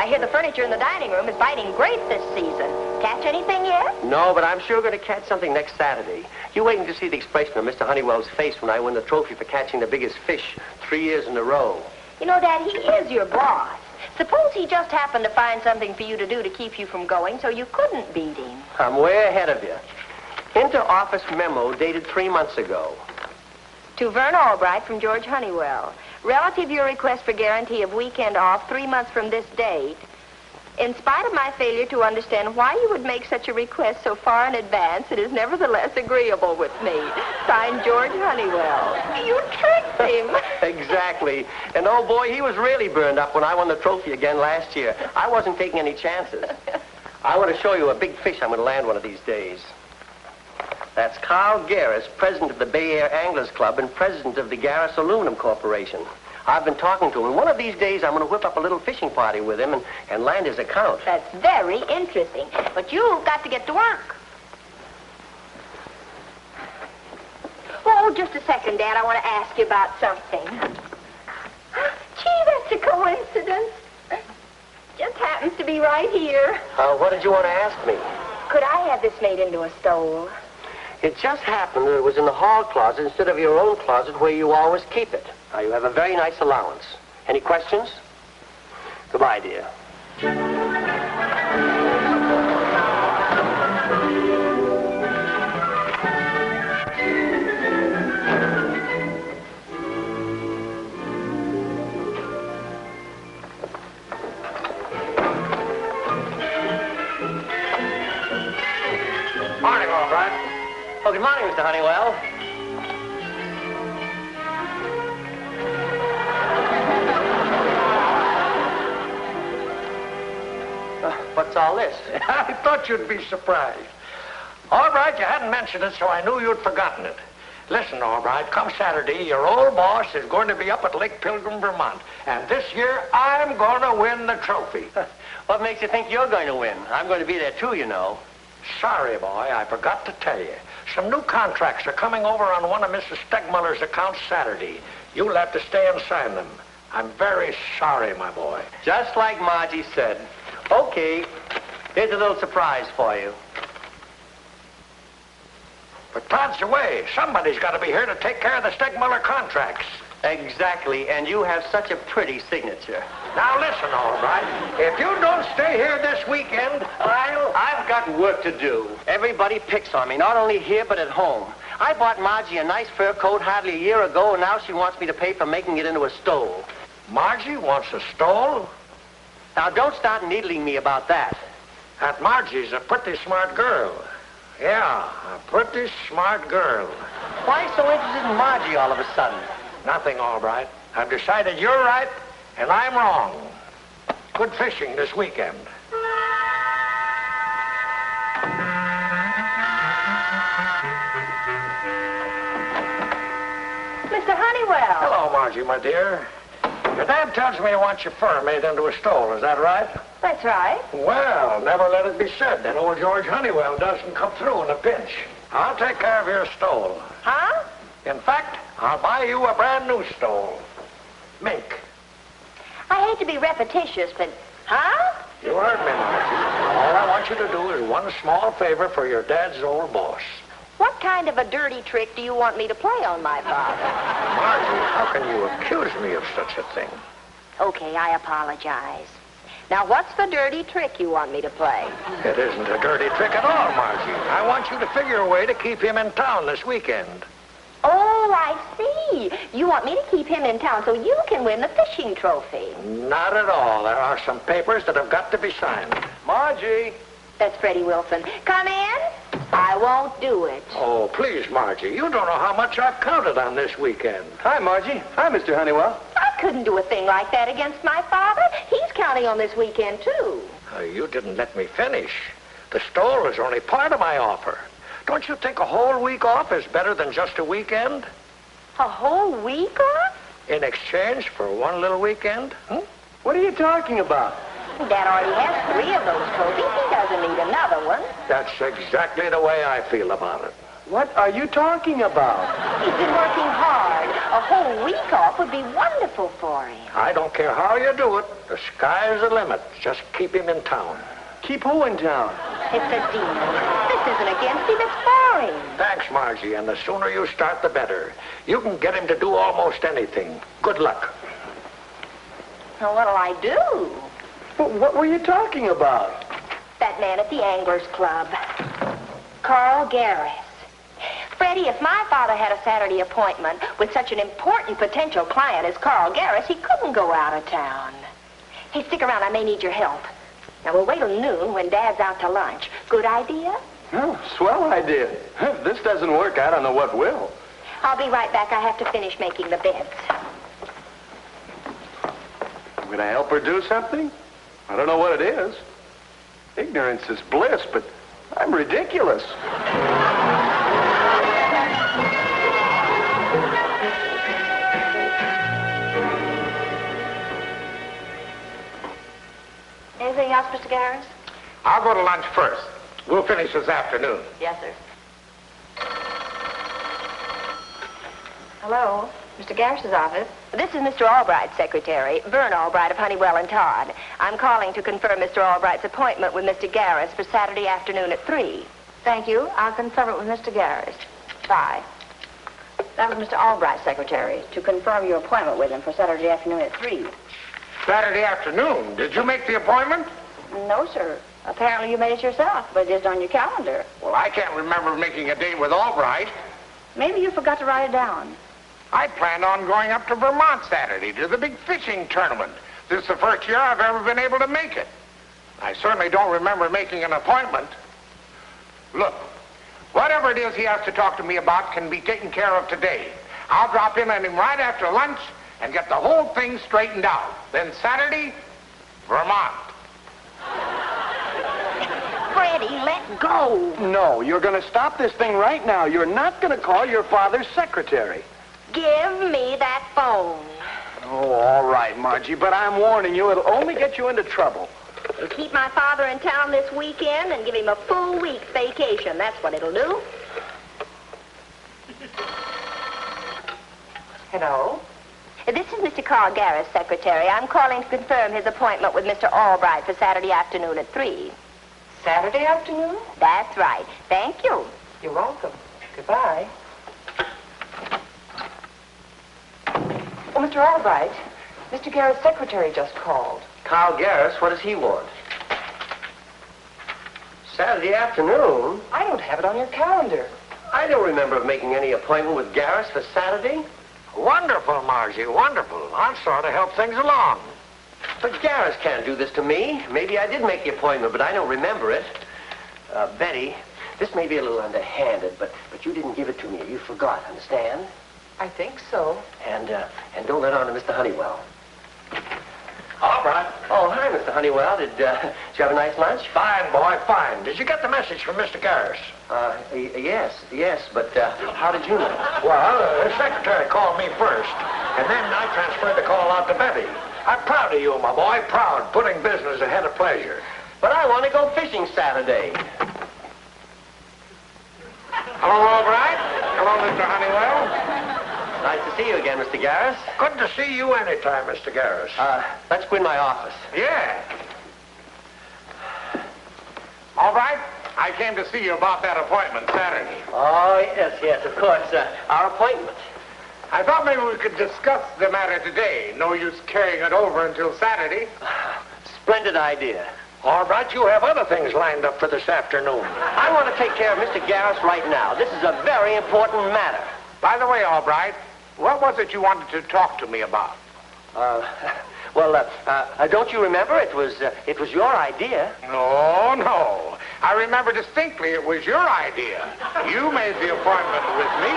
I hear the furniture in the dining room is biting great this season. Catch anything yet? No, but I'm sure going to catch something next Saturday. You waiting to see the expression of Mr. Honeywell's face when I win the trophy for catching the biggest fish 3 years in a row. You know, Dad, he is your boss. Suppose he just happened to find something for you to do to keep you from going so you couldn't beat him. I'm way ahead of you. Inter-office memo dated 3 months ago. To Vern Albright from George Honeywell. Relative your request for guarantee of weekend off 3 months from this date. In spite of my failure to understand why you would make such a request so far in advance, it is nevertheless agreeable with me. Signed, George Honeywell. You tricked him. Exactly. And oh boy, he was really burned up when I won the trophy again last year. I wasn't taking any chances. I want to show you a big fish I'm going to land one of these days. That's Carl Garris, president of the Bay Air Anglers Club and president of the Garris Aluminum Corporation. I've been talking to him, and one of these days I'm going to whip up a little fishing party with him and land his account. That's very interesting, but you've got to get to work. Oh, just a second, Dad. I want to ask you about something. Gee, that's a coincidence. Just happens to be right here. What did you want to ask me? Could I have this made into a stole? It just happened that it was in the hall closet instead of your own closet where you always keep it. Now, you have a very nice allowance. Any questions? Goodbye, dear. Morning, Albright. Oh, good morning, Mr. Honeywell. What's all this? I thought you'd be surprised. Albright, you hadn't mentioned it, so I knew you'd forgotten it. Listen, Albright, come Saturday, your old boss is going to be up at Lake Pilgrim, Vermont. And this year, I'm going to win the trophy. What makes you think you're going to win? I'm going to be there, too, you know. Sorry, boy, I forgot to tell you. Some new contracts are coming over on one of Mrs. Stegmuller's accounts Saturday. You'll have to stay and sign them. I'm very sorry, my boy. Just like Margie said. Okay, here's a little surprise for you. But Todd's away. Somebody's got to be here to take care of the Stegmuller contracts. Exactly, and you have such a pretty signature. Now listen, Albright. If you don't stay here this weekend, I've got work to do. Everybody picks on me, not only here but at home. I bought Margie a nice fur coat hardly a year ago, and now she wants me to pay for making it into a stole. Margie wants a stole? Now, don't start needling me about that. That Margie's a pretty smart girl. Yeah, a pretty smart girl. Why so interested in Margie all of a sudden? Nothing, Albright. I've decided you're right, and I'm wrong. Good fishing this weekend. Mr. Honeywell. Hello, Margie, my dear. Your dad tells me he wants your fur made into a stole. Is that right? That's right. Well, never let it be said that old George Honeywell doesn't come through in a pinch. I'll take care of your stole. Huh? In fact, I'll buy you a brand new stole. Mink. I hate to be repetitious, but... Huh? You heard me, Margie. All I want you to do is one small favor for your dad's old boss. What kind of a dirty trick do you want me to play on my father? Margie, how can you accuse me of such a thing? Okay, I apologize. Now, what's the dirty trick you want me to play? It isn't a dirty trick at all, Margie. I want you to figure a way to keep him in town this weekend. Oh, I see. You want me to keep him in town so you can win the fishing trophy. Not at all. There are some papers that have got to be signed. Margie! That's Freddie Wilson. Come in. I won't do it. Oh, please, Margie. You don't know how much I've counted on this weekend. Hi, Margie. Hi, Mr. Honeywell. I couldn't do a thing like that against my father. He's counting on this weekend, too. You didn't let me finish. The stole is only part of my offer. Don't you think a whole week off is better than just a weekend? A whole week off? In exchange for one little weekend? What are you talking about? Dad already has 3 of those trophies. He doesn't need another one. That's exactly the way I feel about it. What are you talking about? He's been working hard. A whole week off would be wonderful for him. I don't care how you do it. The sky's the limit. Just keep him in town. Keep who in town? It's a deal. This isn't against him, it's for him. Thanks, Margie, and the sooner you start, the better. You can get him to do almost anything. Good luck. Well, what'll I do? Well, what were you talking about? That man at the Anglers Club. Carl Garris. Freddie, if my father had a Saturday appointment with such an important potential client as Carl Garris, he couldn't go out of town. Hey, stick around. I may need your help. Now, we'll wait till noon when Dad's out to lunch. Good idea? Oh, swell idea. If this doesn't work, I don't know what will. I'll be right back. I have to finish making the beds. Would I help her do something? I don't know what it is. Ignorance is bliss, but I'm ridiculous. Anything else, Mr. Garris? I'll go to lunch first. We'll finish this afternoon. Yes, sir. Hello, Mr. Garris's office. This is Mr. Albright's secretary, Vern Albright of Honeywell and Todd. I'm calling to confirm Mr. Albright's appointment with Mr. Garris for Saturday afternoon at 3. Thank you. I'll confirm it with Mr. Garris. Bye. That was Mr. Albright's secretary, to confirm your appointment with him for Saturday afternoon at 3. Saturday afternoon? Did you make the appointment? No, sir. Apparently you made it yourself, but it isn't on your calendar. Well, I can't remember making a date with Albright. Maybe you forgot to write it down. I planned on going up to Vermont Saturday to the big fishing tournament. This is the first year I've ever been able to make it. I certainly don't remember making an appointment. Look, whatever it is he has to talk to me about can be taken care of today. I'll drop in on him right after lunch and get the whole thing straightened out. Then Saturday, Vermont. Freddie, let go. No, you're going to stop this thing right now. You're not going to call your father's secretary. Give me that phone. Oh, all right, Margie, but I'm warning you, it'll only get you into trouble. It'll keep my father in town this weekend and give him a full week's vacation. That's what it'll do. Hello? This is Mr. Carl Garris, secretary. I'm calling to confirm his appointment with Mr. Albright for Saturday afternoon at 3. Saturday afternoon? That's right. Thank you. You're welcome. Goodbye. Oh, Mr. Albright, Mr. Garrett's secretary just called. Carl Garris, what does he want? Saturday afternoon? I don't have it on your calendar. I don't remember making any appointment with Garris for Saturday. Wonderful, Margie, wonderful. I'll sort of help things along. But Garris can't do this to me. Maybe I did make the appointment, but I don't remember it. Betty, this may be a little underhanded, but you didn't give it to me. You forgot, understand? I think so. And don't let on to Mr. Honeywell. All right. Oh, hi, Mr. Honeywell. Did you have a nice lunch? Fine, boy, fine. Did you get the message from Mr. Garris? Yes, but how did you know? Well, the secretary called me first, and then I transferred the call out to Betty. I'm proud of you, my boy, proud, putting business ahead of pleasure. But I want to go fishing Saturday. Hello, Albright. Hello, Mr. Honeywell. Nice to see you again, Mr. Garris. Good to see you anytime, Mr. Garris. Let's go in my office. Yeah. All right. I came to see you about that appointment Saturday. Oh, yes, of course. Our appointment. I thought maybe we could discuss the matter today. No use carrying it over until Saturday. Splendid idea. All right, you have other things lined up for this afternoon. I want to take care of Mr. Garris right now. This is a very important matter. By the way, Albright, what was it you wanted to talk to me about? Don't you remember? It was your idea. No. I remember distinctly it was your idea. You made the appointment with me.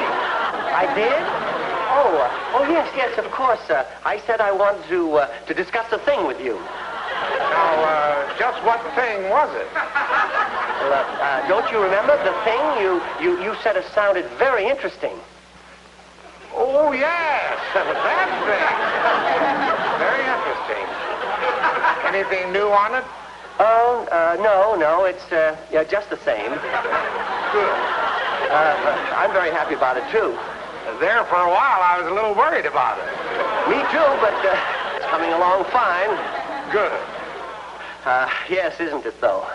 I did? Oh, yes, of course. I said I wanted to discuss a thing with you. Now, just what thing was it? Well, don't you remember the thing you said it sounded very interesting? Oh, yes, that thing. Very interesting. Anything new on it? Oh, no, it's just the same. Good. I'm very happy about it, too. There for a while, I was a little worried about it. Me too, but it's coming along fine. Good. Yes, isn't it, though?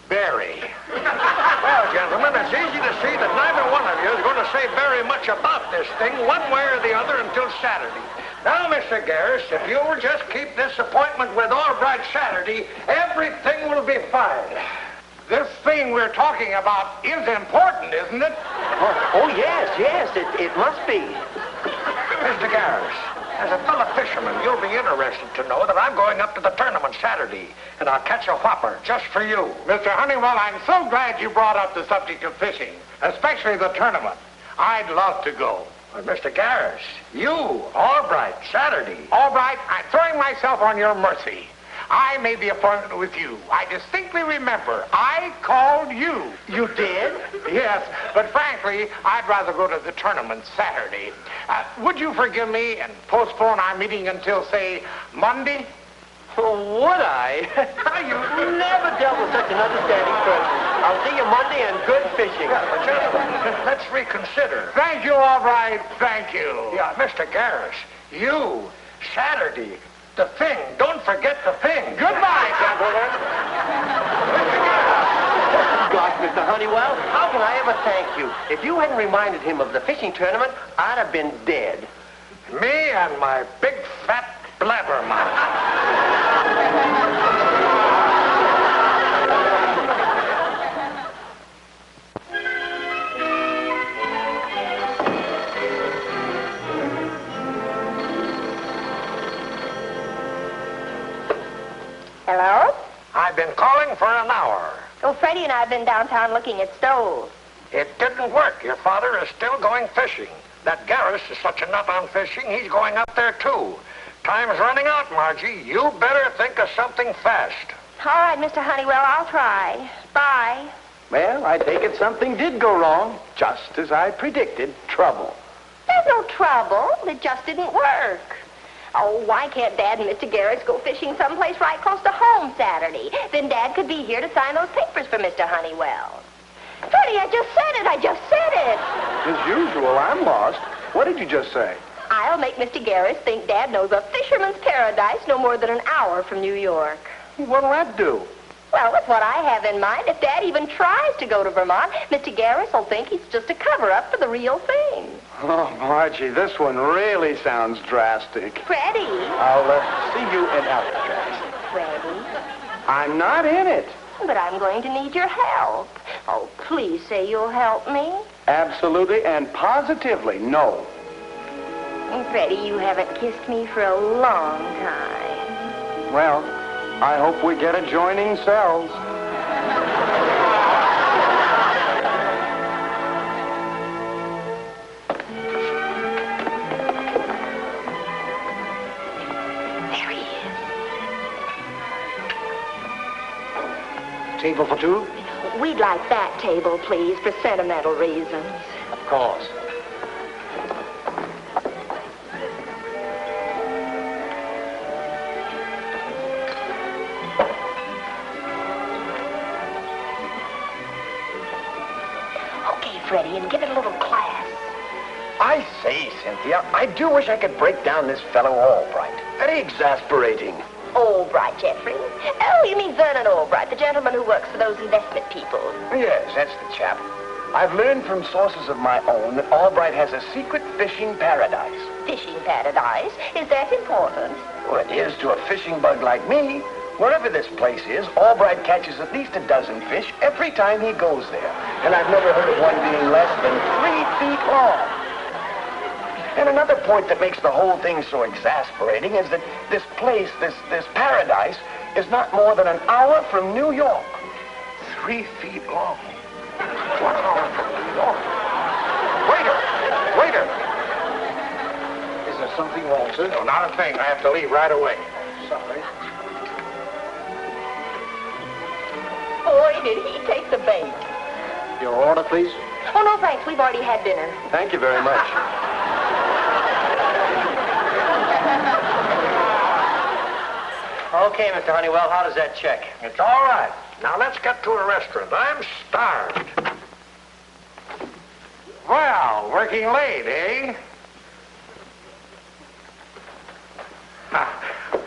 Very. Well, gentlemen, it's easy to see that neither one of you is going to say very much about this thing one way or the other until Saturday. Now, Mr. Garris, if you will just keep this appointment with Albright Saturday, everything will be fine. This thing we're talking about is important, isn't it? Oh yes, it must be. Mr. Garris, as a fellow fisherman, you'll be interested to know that I'm going up to the tournament Saturday, and I'll catch a whopper just for you. Mr. Honeywell, I'm so glad you brought up the subject of fishing, especially the tournament. I'd love to go. But Mr. Garris, you, Albright, Saturday. Albright, I'm throwing myself on your mercy. I made the appointment with you. I distinctly remember I called you. You did? Yes, but frankly, I'd rather go to the tournament Saturday. Would you forgive me and postpone our meeting until, say, Monday? Oh, would I? You've never dealt with such an understanding person. I'll see you Monday and good fishing. But gentlemen, let's reconsider. Thank you, Albright. Thank you. Yeah, Mr. Garris, you, Saturday, the thing. Don't forget the thing. Goodbye, gentlemen. Gosh, Mr. Honeywell, how can I ever thank you? If you hadn't reminded him of the fishing tournament, I'd have been dead. Me and my big fat blabbermouth. Hello? I've been calling for an hour. Oh, Freddie and I have been downtown looking at stoves. It didn't work. Your father is still going fishing. That Garris is such a nut on fishing, he's going up there, too. Time's running out, Margie. You better think of something fast. All right, Mr. Honeywell, I'll try. Bye. Well, I take it something did go wrong, just as I predicted. Trouble. There's no trouble. It just didn't work. Oh, why can't Dad and Mr. Garris go fishing someplace right close to home Saturday? Then Dad could be here to sign those papers for Mr. Honeywell. Freddie, I just said it. As usual, I'm lost. What did you just say? I'll make Mr. Garris think Dad knows a fisherman's paradise no more than an hour from New York. What'll that do? Well, with what I have in mind, if Dad even tries to go to Vermont, Mr. Garris will think he's just a cover-up for the real thing. Oh, Margie, this one really sounds drastic. Freddie. I'll see you in Alcatraz. Freddie. I'm not in it. But I'm going to need your help. Oh, please say you'll help me. Absolutely and positively, no. Freddie, you haven't kissed me for a long time. Well, I hope we get adjoining cells. There he is. Table for two? We'd like that table, please, for sentimental reasons. Of course. Okay, Freddie, and give it a little class. I say, Cynthia, I do wish I could break down this fellow Albright. Very exasperating. Albright, Jeffrey. Oh, you mean Vernon Albright, the gentleman who works for those investment people. Yes, that's the chap. I've learned from sources of my own that Albright has a secret fishing paradise. Fishing paradise? Is that important? Well, it is to a fishing bug like me. Wherever this place is, Albright catches at least a dozen fish every time he goes there. And I've never heard of one being less than 3 feet long. And another point that makes the whole thing so exasperating is that this place, this paradise, is not more than an hour from New York. 3 feet long. 1 hour from New York. Waiter! Waiter! Is there something wrong, sir? No, not a thing. I have to leave right away. Sorry. Boy, did he take the bait. Your order, please. Oh, no, thanks. We've already had dinner. Thank you very much. Okay, Mr. Honeywell, how does that check? It's all right. Now let's get to a restaurant. I'm starved. Well, working late, eh?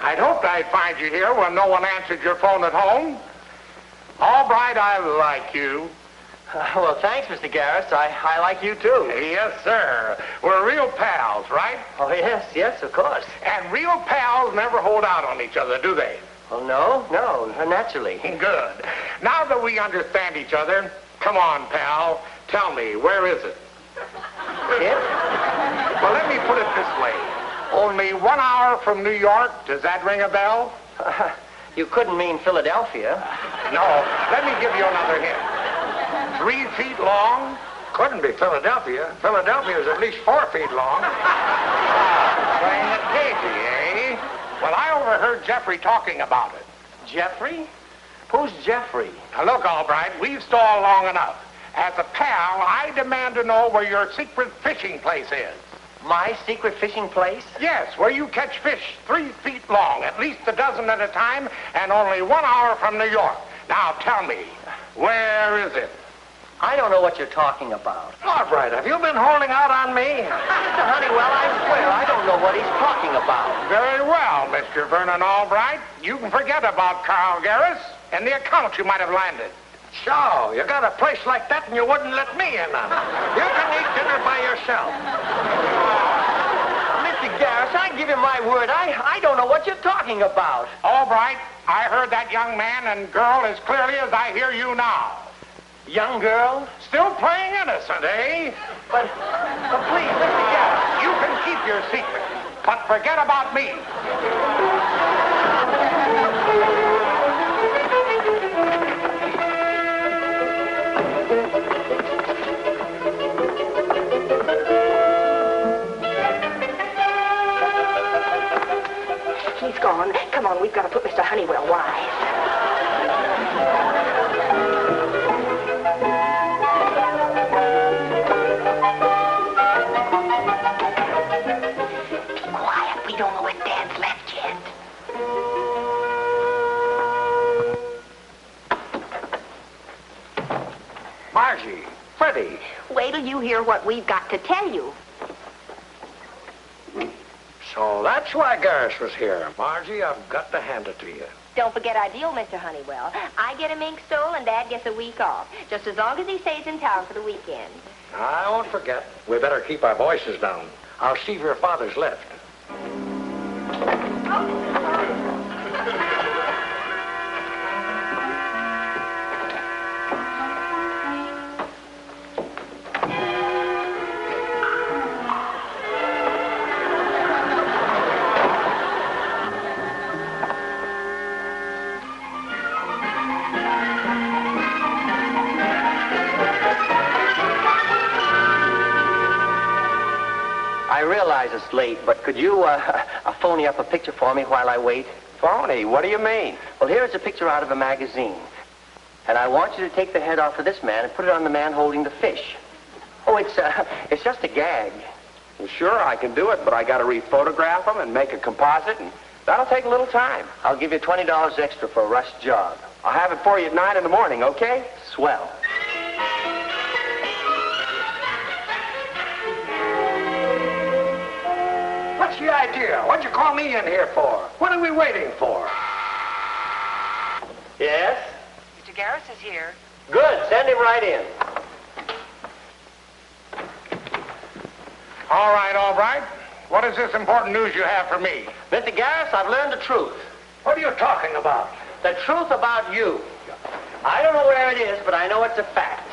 I'd hoped I'd find you here when no one answered your phone at home. Albright, I like you. Well, thanks, Mr. Garris. I like you, too. Yes, sir. We're real pals, right? Oh, yes, of course. And real pals never hold out on each other, do they? Well, no, naturally. Good. Now that we understand each other, come on, pal. Tell me, where is it? It? Well, let me put it this way. Only 1 hour from New York. Does that ring a bell? You couldn't mean Philadelphia. No. Let me give you another hint. 3 feet long? Couldn't be Philadelphia. Philadelphia is at least 4 feet long. Playing it cagey, eh? Well, I overheard Jeffrey talking about it. Jeffrey? Who's Jeffrey? Now, look, Albright, we've stalled long enough. As a pal, I demand to know where your secret fishing place is. My secret fishing place? Yes, where you catch fish 3 feet long, at least a dozen at a time, and only 1 hour from New York. Now, tell me, where is it? I don't know what you're talking about. Albright, have you been holding out on me? Mr. Honeywell, I swear I don't know what he's talking about. Very well, Mr. Vernon Albright. You can forget about Carl Garris and the account you might have landed. So, you got a place like that and you wouldn't let me in on it. You can eat dinner by yourself. Mr. Garris, I give you my word, I don't know what you're talking about. Albright, I heard that young man and girl as clearly as I hear you now. Young girl? Still playing innocent, eh? But please, Mr. Garris. You can keep your secret, but forget about me. He's gone. Come on, we've got to put Mr. Honeywell wise. Don't know if Dad's left yet. Margie, Freddie. Wait till you hear what we've got to tell you. So that's why Garris was here. Margie, I've got to hand it to you. Don't forget our deal, Mr. Honeywell. I get a mink stole and Dad gets a week off, just as long as he stays in town for the weekend. I won't forget. We better keep our voices down. I'll see if your father's left. I realize it's late, but could you phony up a picture for me while I wait? Phony? What do you mean? Well, here is a picture out of a magazine. And I want you to take the head off of this man and put it on the man holding the fish. Oh, it's just a gag. Well, sure, I can do it, but I got to rephotograph them and make a composite, and that'll take a little time. I'll give you $20 extra for a rush job. I'll have it for you at 9 in the morning, okay? Swell. What's the idea? What'd you call me in here for? What are we waiting for? Yes? Mr. Garris is here. Good. Send him right in. All right. What is this important news you have for me? Mr. Garris, I've learned the truth. What are you talking about? The truth about you. I don't know where it is, but I know it's a fact.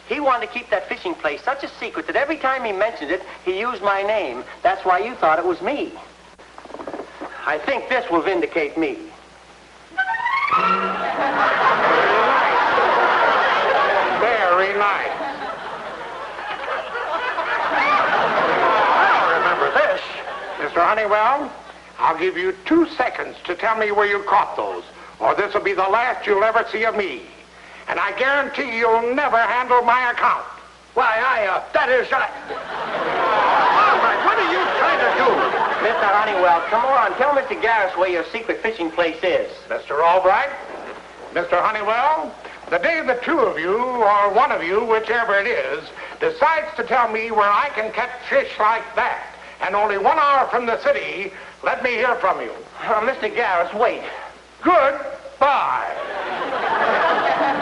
He wanted to keep that fishing place such a secret that every time he mentioned it, he used my name. That's why you thought it was me. I think this will vindicate me. Very nice. I don't remember this. Mr. Honeywell, I'll give you 2 seconds to tell me where you caught those, or this will be the last you'll ever see of me. And I guarantee you'll never handle my account. Why, that is... Albright, what are you trying to do? Mr. Honeywell, come on. Tell Mr. Garris where your secret fishing place is. Mr. Albright, Mr. Honeywell, the day the two of you, or one of you, whichever it is, decides to tell me where I can catch fish like that, and only 1 hour from the city, let me hear from you. Mr. Garris, wait. Goodbye.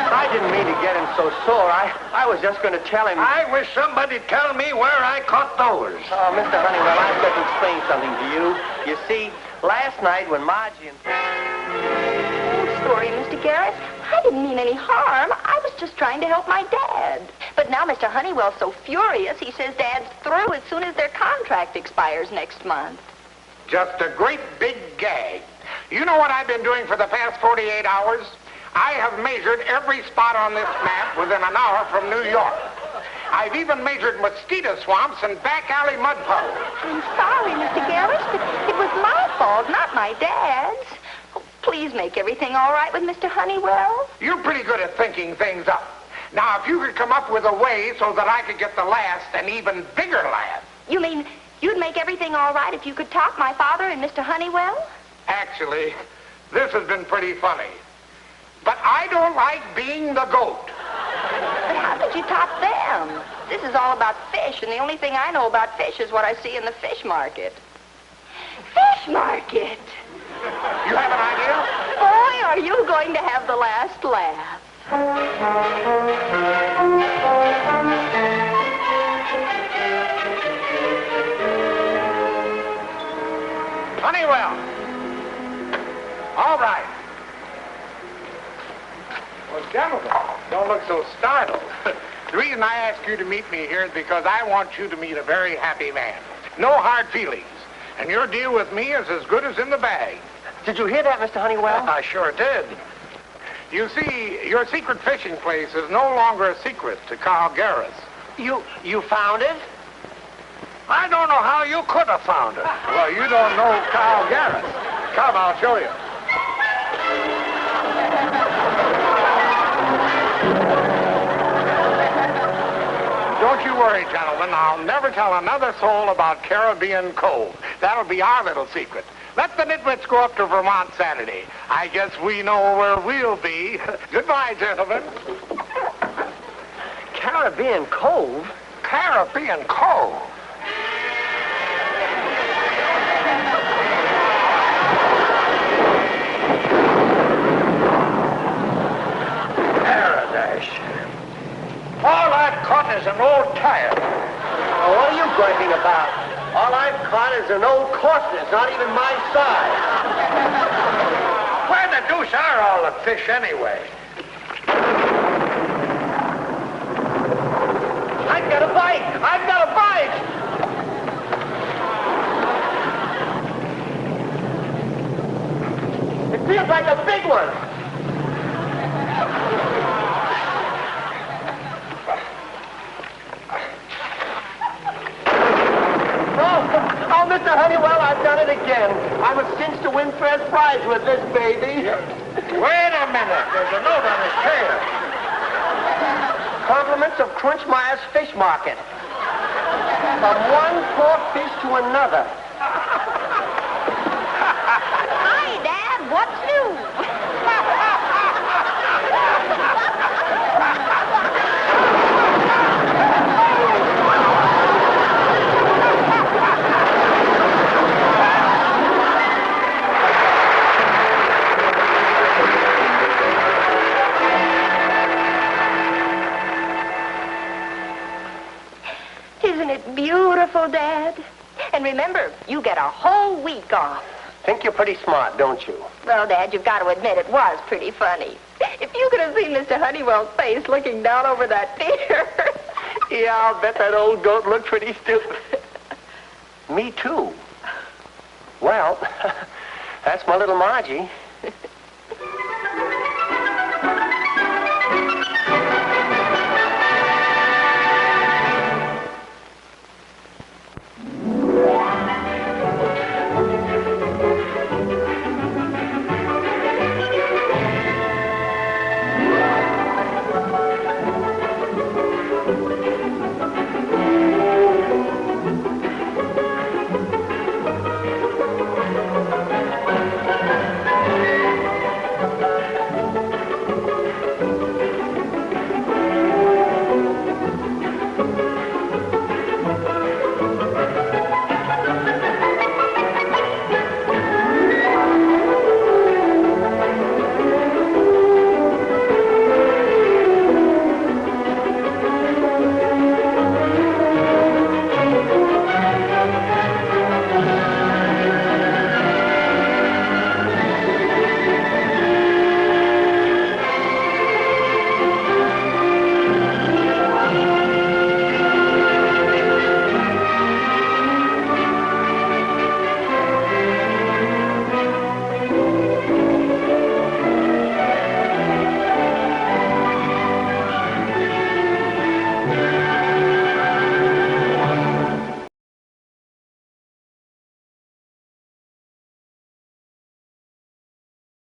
I didn't mean to get him so sore. I was just going to tell him... I wish somebody'd tell me where I caught those. Oh, Mr. Honeywell, I've got to explain something to you. You see, last night when Margie and... Old story, Mr. Garris. I didn't mean any harm. I was just trying to help my dad. But now Mr. Honeywell's so furious, he says Dad's through as soon as their contract expires next month. Just a great big gag. You know what I've been doing for the past 48 hours? I have measured every spot on this map within an hour from New York. I've even measured mosquito swamps and back alley mud puddles. I'm sorry, Mr. Garris, but it was my fault, not my dad's. Oh, please make everything all right with Mr. Honeywell. You're pretty good at thinking things up. Now, if you could come up with a way so that I could get the last and even bigger laugh. You mean you'd make everything all right if you could top my father and Mr. Honeywell? Actually, this has been pretty funny. But I don't like being the goat. But how could you top them? This is all about fish, and the only thing I know about fish is what I see in the fish market. Fish market! You have an idea? Boy, are you going to have the last laugh. Honeywell. All right. Well, gentlemen, don't look so startled. The reason I asked you to meet me here is because I want you to meet a very happy man. No hard feelings. And your deal with me is as good as in the bag. Did you hear that, Mr. Honeywell? I sure did. You see, your secret fishing place is no longer a secret to Carl Garris. You found it? I don't know how you could have found it. Well, you don't know Carl Garris. Come, I'll show you. Don't you worry, gentlemen. I'll never tell another soul about Caribbean Cove. That'll be our little secret. Let the nitwits go up to Vermont Saturday. I guess we know where we'll be. Goodbye, gentlemen. Caribbean Cove? Caribbean Cove? Paradise. All I've caught is an old tire. Oh, what are you griping about? All I've caught is an old corpse, not even my size. Where the deuce are all the fish anyway? I've got a bite! I've got a bite! It feels like a big one. Oh, Mr. Honeywell, I've done it again. I was cinched to win first prize with this baby. Wait a minute. There's a note on his tail. Compliments of Crunchmeyer's Fish Market. From one poor fish to another. Hi, Dad. What's new? Isn't it beautiful, Dad? And remember, you get a whole week off. Think you're pretty smart, don't you? Well, Dad, you've got to admit it was pretty funny. If you could have seen Mr. Honeywell's face looking down over that pier. Yeah, I'll bet that old goat looked pretty stupid. Me too. Well, that's my little Margie.